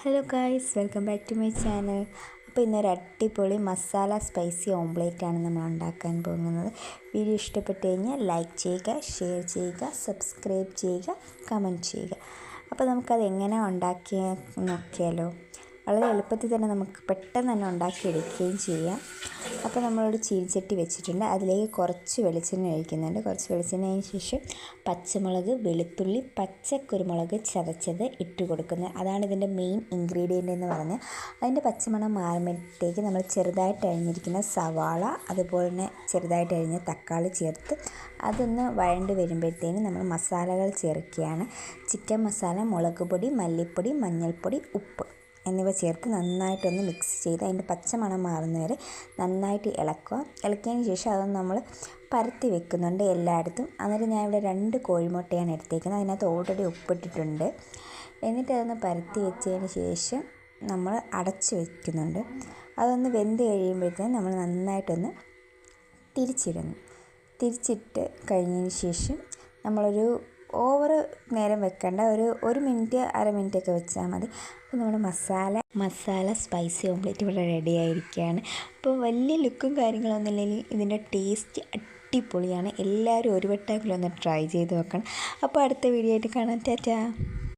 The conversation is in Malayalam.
Hello guys, welcome back to my channel. അപ്പോൾ ഇന്നൊരു അടിപൊളി മസാല സ്പൈസി ഓംപ്ലേറ്റാണ് നമ്മൾ ഉണ്ടാക്കാൻ പോകുന്നത്. വീഡിയോ ഇഷ്ടപ്പെട്ട് കഴിഞ്ഞാൽ ലൈക്ക് ചെയ്യുക, ഷെയർ ചെയ്യുക, സബ്സ്ക്രൈബ് ചെയ്യുക, കമൻറ്റ് ചെയ്യുക. അപ്പോൾ നമുക്കത് എങ്ങനെ ഉണ്ടാക്കി നോക്കിയാലോ. വളരെ എളുപ്പത്തിൽ തന്നെ നമുക്ക് പെട്ടെന്ന് തന്നെ ഉണ്ടാക്കിയെടുക്കുകയും ചെയ്യാം. അപ്പോൾ നമ്മളൊരു ചീനിച്ചട്ടി വെച്ചിട്ടുണ്ട്. അതിലേക്ക് കുറച്ച് വെളിച്ചെണ്ണ ഒഴിക്കുന്നുണ്ട്. കുറച്ച് വെളിച്ചെണ്ണയ്ക്ക് ശേഷം പച്ചമുളക്, വെളുത്തുള്ളി, പച്ചക്കുരുമുളക് ചതച്ചത് ഇട്ട് കൊടുക്കുന്നത്. അതാണ് ഇതിൻ്റെ മെയിൻ ഇൻഗ്രീഡിയൻ്റ് എന്ന് പറഞ്ഞാൽ. അതിൻ്റെ പച്ചമണം മാറുമ്പോഴത്തേക്ക് നമ്മൾ ചെറുതായിട്ട് അരിഞ്ഞിരിക്കുന്ന സവാള, അതുപോലെ തന്നെ ചെറുതായിട്ട് അരിഞ്ഞ തക്കാളി ചേർത്ത് അതൊന്ന് വഴണ്ട് വരുമ്പോഴത്തേന് നമ്മൾ മസാലകൾ ചേർക്കുകയാണ്. ചിക്കൻ മസാല, മുളക് പൊടി, മല്ലിപ്പൊടി, മഞ്ഞൾപ്പൊടി, ഉപ്പ് എന്നിവ ചേർത്ത് നന്നായിട്ടൊന്ന് മിക്സ് ചെയ്ത് അതിൻ്റെ പച്ചമണം മാറുന്നവരെ നന്നായിട്ട് ഇളക്കുക. ഇളക്കിയതിന് ശേഷം അതൊന്ന് നമ്മൾ പരത്തി വെക്കുന്നുണ്ട് എല്ലായിടത്തും. അന്നേരം ഞാൻ ഇവിടെ 2 കോഴിമുട്ടയാണ് എടുത്തേക്കുന്നത്. അതിനകത്ത് ഓൾറെഡി ഉപ്പിട്ടിട്ടുണ്ട്. എന്നിട്ട് അതൊന്ന് പരത്തി വെച്ചതിന് ശേഷം നമ്മൾ അടച്ച് വെക്കുന്നുണ്ട്. അതൊന്ന് വെന്ത് കഴിയുമ്പോഴത്തേനും നമ്മൾ നന്നായിട്ടൊന്ന് തിരിച്ചിട്ട് കഴിഞ്ഞതിന് ശേഷം നമ്മളൊരു ഓവർ നേരം വെക്കേണ്ട, ഒരു മിനിറ്റ് അര മിനിറ്റൊക്കെ വെച്ചാൽ മതി. അപ്പോൾ നമ്മുടെ മസാല സ്പൈസി ഓംപ്ലേറ്റ് ഇവിടെ റെഡി ആയിരിക്കുകയാണ്. അപ്പോൾ വലിയ ലുക്കും കാര്യങ്ങളൊന്നും ഇല്ലെങ്കിൽ ഇതിൻ്റെ ടേസ്റ്റ് അടിപൊളിയാണ്. എല്ലാവരും ഒരു വട്ടമെങ്കിലും ഒന്ന് ട്രൈ ചെയ്ത് നോക്കണം. അപ്പോൾ അടുത്ത വീഡിയോ ആയിട്ട് കാണാം. ടാറ്റാ.